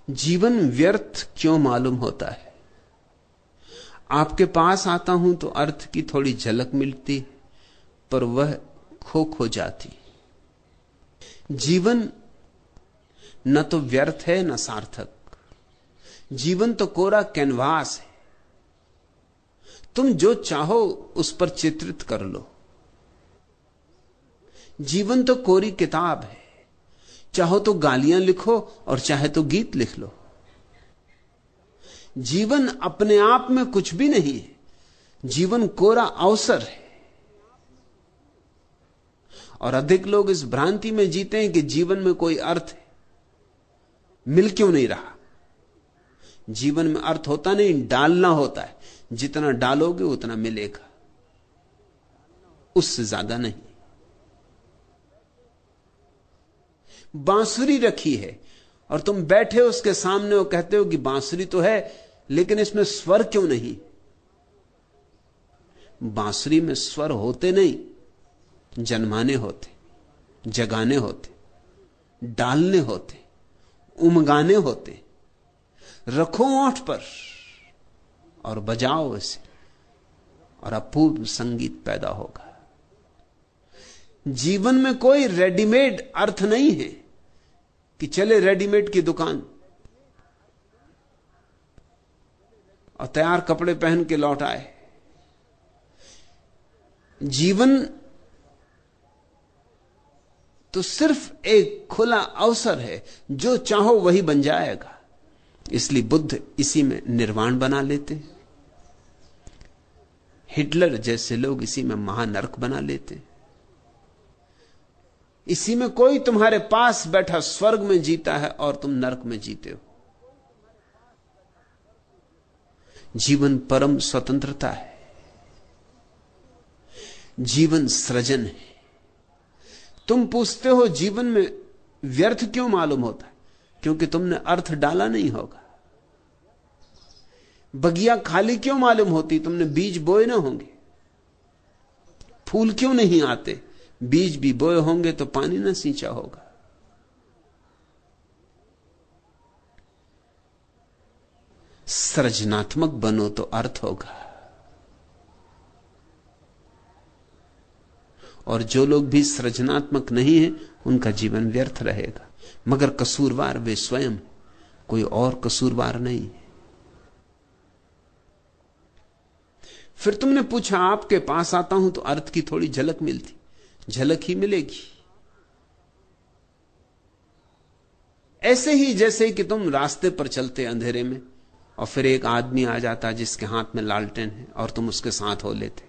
जीवन व्यर्थ क्यों मालूम होता है? आपके पास आता हूं तो अर्थ की थोड़ी झलक मिलती, पर वह खो जाती। जीवन न तो व्यर्थ है न सार्थक। जीवन तो कोरा कैनवास है। तुम जो चाहो उस पर चित्रित कर लो। जीवन तो कोरी किताब है। चाहो तो गालियां लिखो और चाहे तो गीत लिख लो। जीवन अपने आप में कुछ भी नहीं है। जीवन कोरा अवसर है। और अधिक लोग इस भ्रांति में जीते हैं कि जीवन में कोई अर्थ है। मिल क्यों नहीं रहा? जीवन में अर्थ होता नहीं, डालना होता है। जितना डालोगे उतना मिलेगा, उससे ज्यादा नहीं। बांसुरी रखी है और तुम बैठे उसके सामने और कहते हो कि बांसुरी तो है, लेकिन इसमें स्वर क्यों नहीं? बांसुरी में स्वर होते नहीं, जन्माने होते, जगाने होते, डालने होते, उमगाने होते। रखो ओंठ पर और बजाओ इसे और अपूर्व संगीत पैदा होगा। जीवन में कोई रेडीमेड अर्थ नहीं है कि चले रेडीमेड की दुकान और तैयार कपड़े पहन के लौट आए। जीवन तो सिर्फ एक खुला अवसर है, जो चाहो वही बन जाएगा। इसलिए बुद्ध इसी में निर्वाण बना लेते, हिटलर जैसे लोग इसी में महानरक बना लेते। इसी में कोई तुम्हारे पास बैठा स्वर्ग में जीता है और तुम नरक में जीते हो। जीवन परम स्वतंत्रता है। जीवन सृजन है। तुम पूछते हो जीवन में व्यर्थ क्यों मालूम होता है? क्योंकि तुमने अर्थ डाला नहीं होगा। बगिया खाली क्यों मालूम होती? तुमने बीज बोए ना होंगे। फूल क्यों नहीं आते? बीज भी बोए होंगे तो पानी ना सींचा होगा। सृजनात्मक बनो तो अर्थ होगा। और जो लोग भी सृजनात्मक नहीं है, उनका जीवन व्यर्थ रहेगा। मगर कसूरवार वे स्वयं, कोई और कसूरवार नहीं है। फिर तुमने पूछा, आपके पास आता हूं तो अर्थ की थोड़ी झलक मिलती। झलक ही मिलेगी। ऐसे ही जैसे कि तुम रास्ते पर चलते अंधेरे में और फिर एक आदमी आ जाता जिसके हाथ में लालटेन है और तुम उसके साथ हो लेते।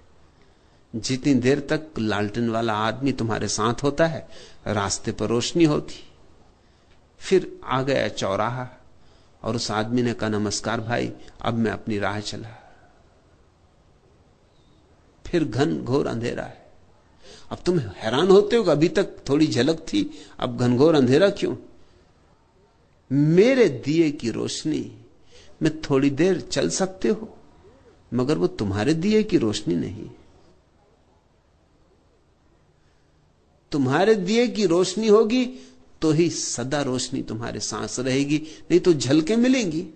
जितनी देर तक लालटेन वाला आदमी तुम्हारे साथ होता है, रास्ते पर रोशनी होती। फिर आ गया चौराहा और उस आदमी ने कहा, नमस्कार भाई, अब मैं अपनी राह चला। फिर घन घोर अंधेरा है। अब तुम हैरान होते हो कि अभी तक थोड़ी झलक थी, अब घनघोर अंधेरा क्यों? मेरे दिए की रोशनी में थोड़ी देर चल सकते हो, मगर वो तुम्हारे दिए की रोशनी नहीं। तुम्हारे दिए की रोशनी होगी तो ही सदा रोशनी तुम्हारे सांस रहेगी, नहीं तो झलकें मिलेंगी।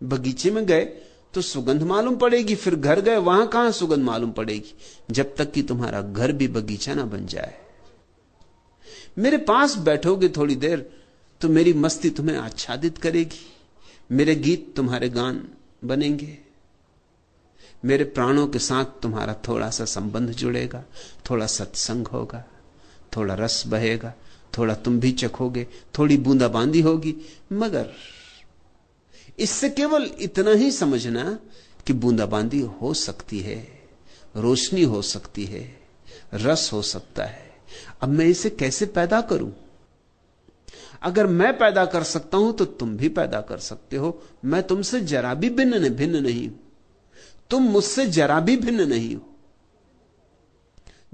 बगीचे में गए तो सुगंध मालूम पड़ेगी, फिर घर गए वहां कहां सुगंध मालूम पड़ेगी, जब तक कि तुम्हारा घर भी बगीचा ना बन जाए। मेरे पास बैठोगे थोड़ी देर तो मेरी मस्ती तुम्हें आच्छादित करेगी, मेरे गीत तुम्हारे गान बनेंगे, मेरे प्राणों के साथ तुम्हारा थोड़ा सा संबंध जुड़ेगा, थोड़ा सत्संग होगा, थोड़ा रस बहेगा, थोड़ा तुम भी चखोगे, थोड़ी बूंदाबांदी होगी। मगर इससे केवल इतना ही समझना कि बूंदाबांदी हो सकती है, रोशनी हो सकती है, रस हो सकता है। अब मैं इसे कैसे पैदा करूं? अगर मैं पैदा कर सकता हूं तो तुम भी पैदा कर सकते हो। मैं तुमसे जरा भी भिन्न नहीं हूं, तुम मुझसे जरा भी भिन्न नहीं हो।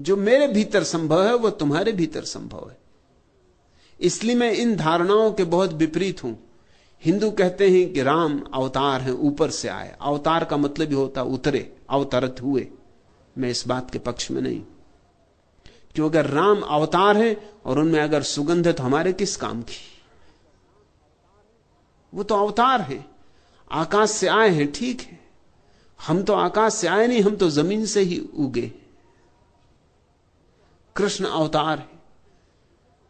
जो मेरे भीतर संभव है वो तुम्हारे भीतर संभव है। इसलिए मैं इन धारणाओं के बहुत विपरीत हूं। हिंदू कहते हैं कि राम अवतार हैं, ऊपर से आए। अवतार का मतलब ही होता उतरे, अवतरित हुए। मैं इस बात के पक्ष में नहीं, क्योंकि अगर राम अवतार है और उनमें अगर सुगंध है तो हमारे किस काम की? वो तो अवतार हैं, आकाश से आए हैं, ठीक है। हम तो आकाश से आए नहीं, हम तो जमीन से ही उगे। कृष्ण अवतार है।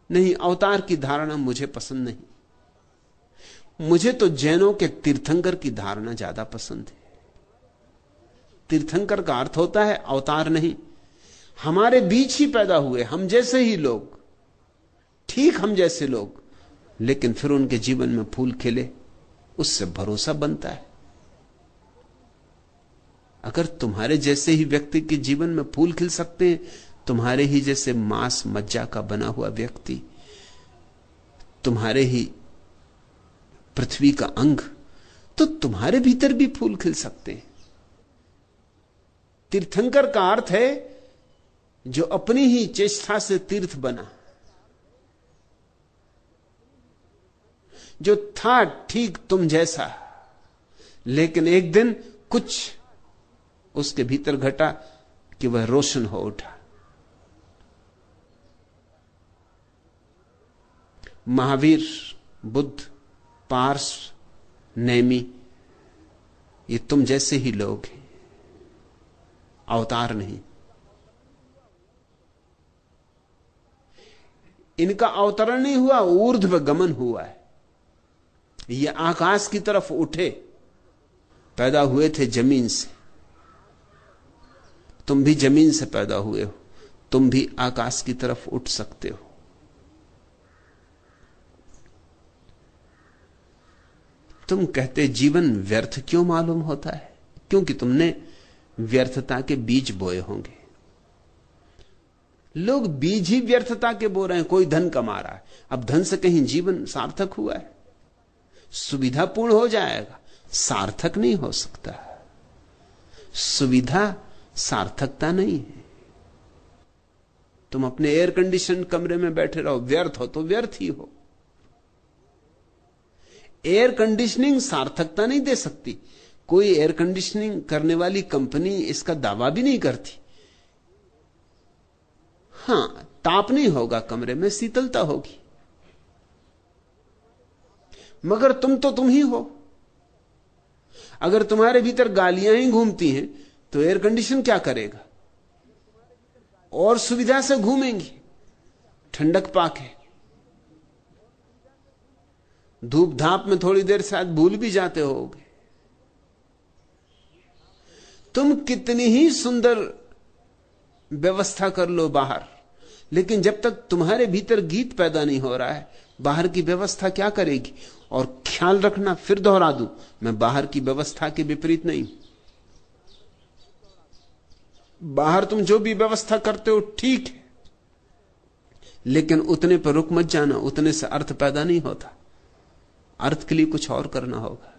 नहीं, अवतार की धारणा मुझे पसंद नहीं। मुझे तो जैनों के तीर्थंकर की धारणा ज्यादा पसंद है। तीर्थंकर का अर्थ होता है अवतार नहीं, हमारे बीच ही पैदा हुए, हम जैसे ही लोग, ठीक हम जैसे लोग, लेकिन फिर उनके जीवन में फूल खिले, उससे भरोसा बनता है। अगर तुम्हारे जैसे ही व्यक्ति के जीवन में फूल खिल सकते हैं, तुम्हारे ही जैसे मांस मज्जा का बना हुआ व्यक्ति, तुम्हारे ही पृथ्वी का अंग, तो तुम्हारे भीतर भी फूल खिल सकते हैं। तीर्थंकर का अर्थ है जो अपनी ही चेष्टा से तीर्थ बना, जो था ठीक तुम जैसा, लेकिन एक दिन कुछ उसके भीतर घटा कि वह रोशन हो उठा। महावीर, बुद्ध, पार्स, नेमी, ये तुम जैसे ही लोग हैं, अवतार नहीं। इनका अवतरण नहीं हुआ, ऊर्ध्व गमन हुआ है। ये आकाश की तरफ उठे, पैदा हुए थे जमीन से। तुम भी जमीन से पैदा हुए हो, तुम भी आकाश की तरफ उठ सकते हो। तुम कहते जीवन व्यर्थ क्यों मालूम होता है? क्योंकि तुमने व्यर्थता के बीज बोए होंगे। लोग बीज ही व्यर्थता के बो रहे हैं। कोई धन कमा रहा है, अब धन से कहीं जीवन सार्थक हुआ है? सुविधापूर्ण हो जाएगा, सार्थक नहीं हो सकता। सुविधा सार्थकता नहीं है। तुम अपने एयर कंडीशन कमरे में बैठे रहो, व्यर्थ हो तो व्यर्थ ही हो। एयर कंडीशनिंग सार्थकता नहीं दे सकती। कोई एयर कंडीशनिंग करने वाली कंपनी इसका दावा भी नहीं करती। हां, ताप नहीं होगा कमरे में, शीतलता होगी, मगर तुम तो तुम ही हो। अगर तुम्हारे भीतर गालियां ही घूमती हैं तो एयर कंडीशन क्या करेगा? और सुविधा से घूमेंगी, ठंडक पाके। धूप धाप में थोड़ी देर शायद भूल भी जाते होगे। तुम कितनी ही सुंदर व्यवस्था कर लो बाहर, लेकिन जब तक तुम्हारे भीतर गीत पैदा नहीं हो रहा है, बाहर की व्यवस्था क्या करेगी? और ख्याल रखना, फिर दोहरा दूं, मैं बाहर की व्यवस्था के विपरीत नहीं। बाहर तुम जो भी व्यवस्था करते हो ठीक है, लेकिन उतने पर रुक मत जाना। उतने से अर्थ पैदा नहीं होता। अर्थ के लिए कुछ और करना होगा।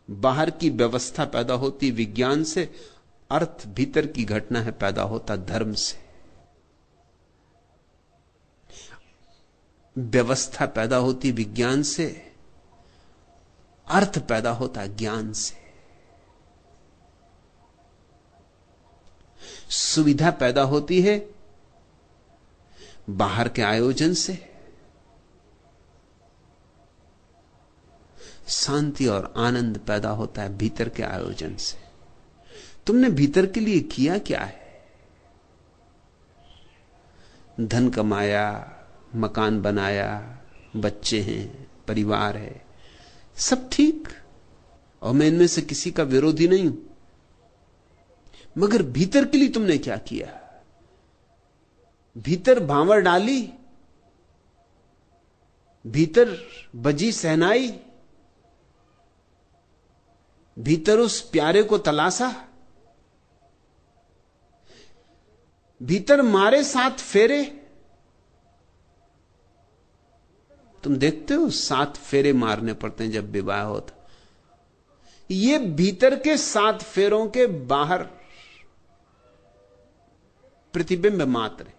बाहर की व्यवस्था पैदा होती विज्ञान से, अर्थ भीतर की घटना है, पैदा होता धर्म से। व्यवस्था पैदा होती विज्ञान से, अर्थ पैदा होता ज्ञान से। सुविधा पैदा होती है बाहर के आयोजन से, शांति और आनंद पैदा होता है भीतर के आयोजन से। तुमने भीतर के लिए किया क्या है? धन कमाया, मकान बनाया, बच्चे हैं, परिवार है, सब ठीक, और मैं इनमें से किसी का विरोधी नहीं हूं, मगर भीतर के लिए तुमने क्या किया? भीतर भांवर डाली, भीतर बजी सहनाई, भीतर उस प्यारे को तलाशा, भीतर मारे 7 फेरे। तुम देखते हो 7 फेरे मारने पड़ते हैं जब विवाह होता। ये भीतर के 7 फेरों के बाहर प्रतिबिंब मात्र है,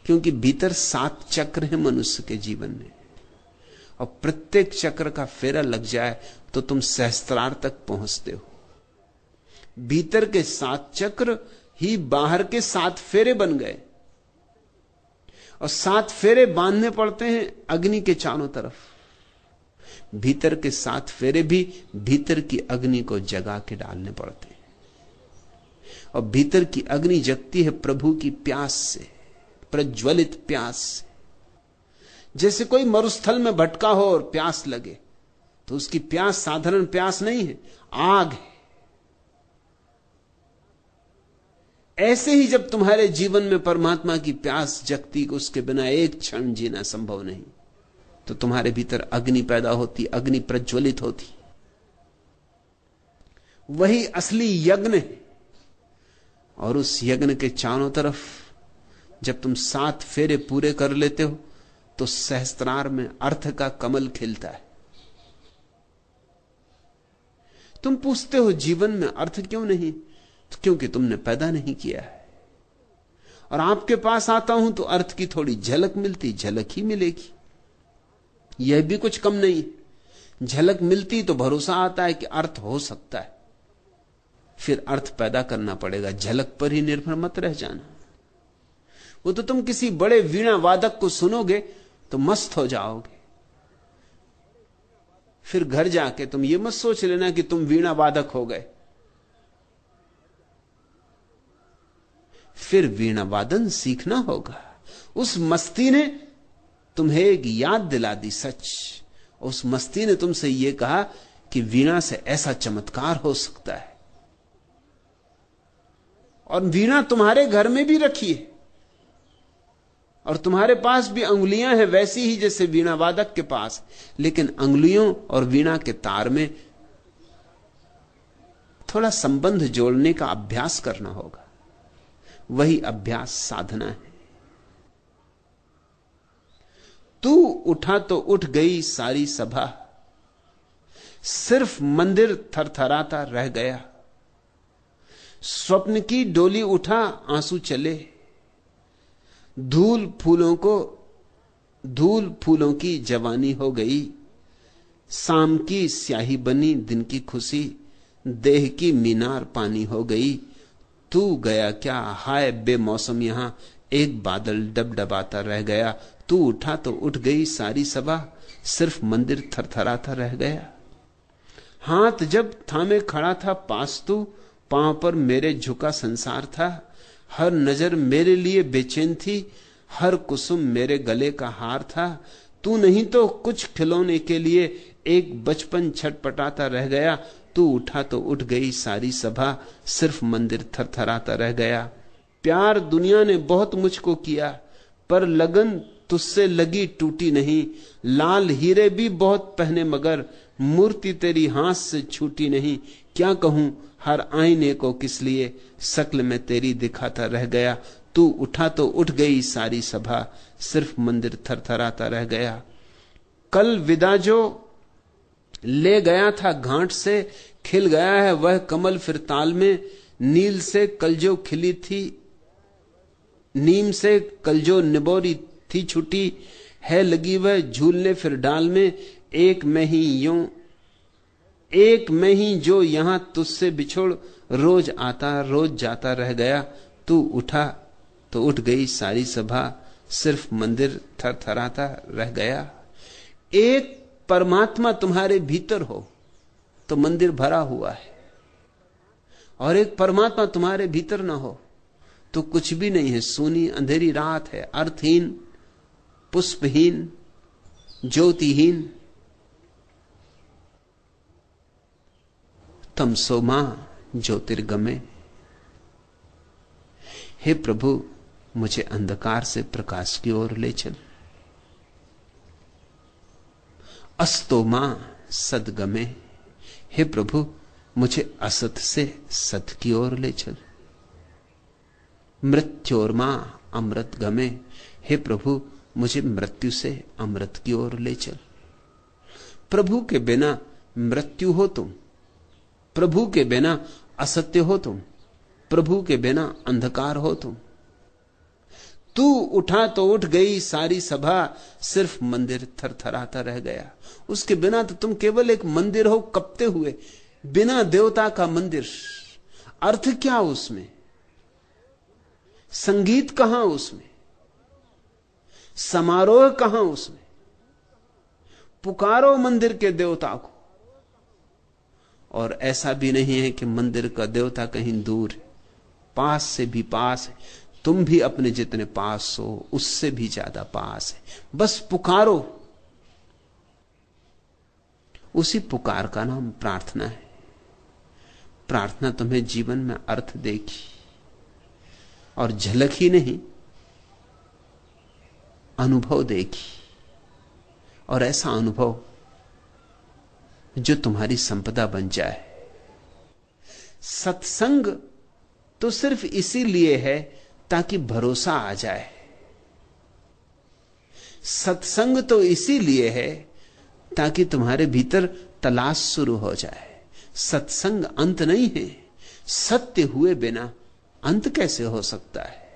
क्योंकि भीतर 7 चक्र हैं मनुष्य के जीवन में, और प्रत्येक चक्र का फेरा लग जाए तो तुम सहस्त्रार तक पहुंचते हो। भीतर के 7 चक्र ही बाहर के 7 फेरे बन गए, और 7 फेरे बांधने पड़ते हैं अग्नि के चारों तरफ। भीतर के 7 फेरे भी भीतर की अग्नि को जगा के डालने पड़ते हैं। और भीतर की अग्नि जगती है प्रभु की प्यास से, प्रज्वलित प्यास से। जैसे कोई मरुस्थल में भटका हो और प्यास लगे, तो उसकी प्यास साधारण प्यास नहीं है, आग है। ऐसे ही जब तुम्हारे जीवन में परमात्मा की प्यास जगती, उसके बिना एक क्षण जीना संभव नहीं, तो तुम्हारे भीतर अग्नि पैदा होती, अग्नि प्रज्वलित होती। वही असली यज्ञ है। और उस यज्ञ के चारों तरफ जब तुम 7 फेरे पूरे कर लेते हो, तो सहस्त्रार में अर्थ का कमल खिलता है। तुम पूछते हो जीवन में अर्थ क्यों नहीं? तो क्योंकि तुमने पैदा नहीं किया है। और आपके पास आता हूं तो अर्थ की थोड़ी झलक मिलती, झलक ही मिलेगी, यह भी कुछ कम नहीं। झलक मिलती तो भरोसा आता है कि अर्थ हो सकता है, फिर अर्थ पैदा करना पड़ेगा। झलक पर ही निर्भर मत रह जाना। वो तो तुम किसी बड़े वीणा वादक को सुनोगे तो मस्त हो जाओगे, फिर घर जाके तुम ये मत सोच लेना कि तुम वीणा वादक हो गए। फिर वीणा वादन सीखना होगा। उस मस्ती ने तुम्हें एक याद दिला दी, सच। उस मस्ती ने तुमसे यह कहा कि वीणा से ऐसा चमत्कार हो सकता है। और वीणा तुम्हारे घर में भी रखी है, और तुम्हारे पास भी अंगुलियां हैं वैसी ही जैसे वीणा वादक के पास। लेकिन अंगुलियों और वीणा के तार में थोड़ा संबंध जोड़ने का अभ्यास करना होगा। वही अभ्यास साधना है। तू उठा तो उठ गई सारी सभा, सिर्फ मंदिर थरथराता रह गया। स्वप्न की डोली उठा आंसू चले, धूल फूलों की जवानी हो गई। शाम की स्याही बनी दिन की खुशी, देह की मीनार पानी हो गई। तू गया क्या हाय बेमौसम यहां, एक बादल डबडबाता रह गया। तू उठा तो उठ गई सारी सभा, सिर्फ मंदिर थरथराता रह गया। हाथ जब थामे खड़ा था पास तू, पांव पर मेरे झुका संसार था। हर नजर मेरे लिए बेचैन थी, हर कुसुम मेरे गले का हार था। तू नहीं तो कुछ खिलौने के लिए एक बचपन छटपटाता रह गया। तू उठा तो उठ गई सारी सभा, सिर्फ मंदिर थरथराता रह गया। प्यार दुनिया ने बहुत मुझको किया, पर लगन तुझसे लगी टूटी नहीं। लाल हीरे भी बहुत पहने मगर मूर्ति तेरी हाथ से छूटी नहीं। क्या कहूं हर आईने को किस लिए, शक्ल में तेरी दिखाता रह गया। तू उठा तो उठ गई सारी सभा, सिर्फ मंदिर थरथराता रह गया। कल विदा जो ले गया था घाट से, खिल गया है वह कमल फिर ताल में। नील से कल जो खिली थी, नीम से कल जो निबोरी थी छुटी, है लगी वह झूलने फिर डाल में। एक में ही जो यहां तुझसे बिछोड़, रोज आता रोज जाता रह गया। तू उठा तो उठ गई सारी सभा, सिर्फ मंदिर थरथराता रह गया। एक परमात्मा तुम्हारे भीतर हो तो मंदिर भरा हुआ है, और एक परमात्मा तुम्हारे भीतर ना हो तो कुछ भी नहीं है, सूनी अंधेरी रात है, अर्थहीन, पुष्पहीन, ज्योतिहीन। तमसो मां ज्योतिर्गमे। हे प्रभु, मुझे अंधकार से प्रकाश की ओर ले चल। अस्तो मां सदगमे। हे प्रभु, मुझे असत से सत की ओर ले चल। मृत्योर्मा अमृत गमे। हे प्रभु, मुझे मृत्यु से अमृत की ओर ले चल। प्रभु के बिना मृत्यु हो तुम, प्रभु के बिना असत्य हो तुम, प्रभु के बिना अंधकार हो तुम। तू उठा तो उठ गई सारी सभा, सिर्फ मंदिर थरथराता रह गया। उसके बिना तो तुम केवल एक मंदिर हो कपते हुए, बिना देवता का मंदिर। अर्थ क्या उसमें? संगीत कहां उसमें? समारोह कहां उसमें? पुकारो मंदिर के देवता को। और ऐसा भी नहीं है कि मंदिर का देवता कहीं दूर है, पास से भी पास है। तुम भी अपने जितने पास हो उससे भी ज्यादा पास है। बस पुकारो। उसी पुकार का नाम प्रार्थना है। प्रार्थना तुम्हें जीवन में अर्थ देगी, और झलक ही नहीं, अनुभव देगी। और ऐसा अनुभव जो तुम्हारी संपदा बन जाए। सत्संग तो सिर्फ इसीलिए है ताकि भरोसा आ जाए। सत्संग तो इसीलिए है ताकि तुम्हारे भीतर तलाश शुरू हो जाए। सत्संग अंत नहीं है। सत्य हुए बिना अंत कैसे हो सकता है?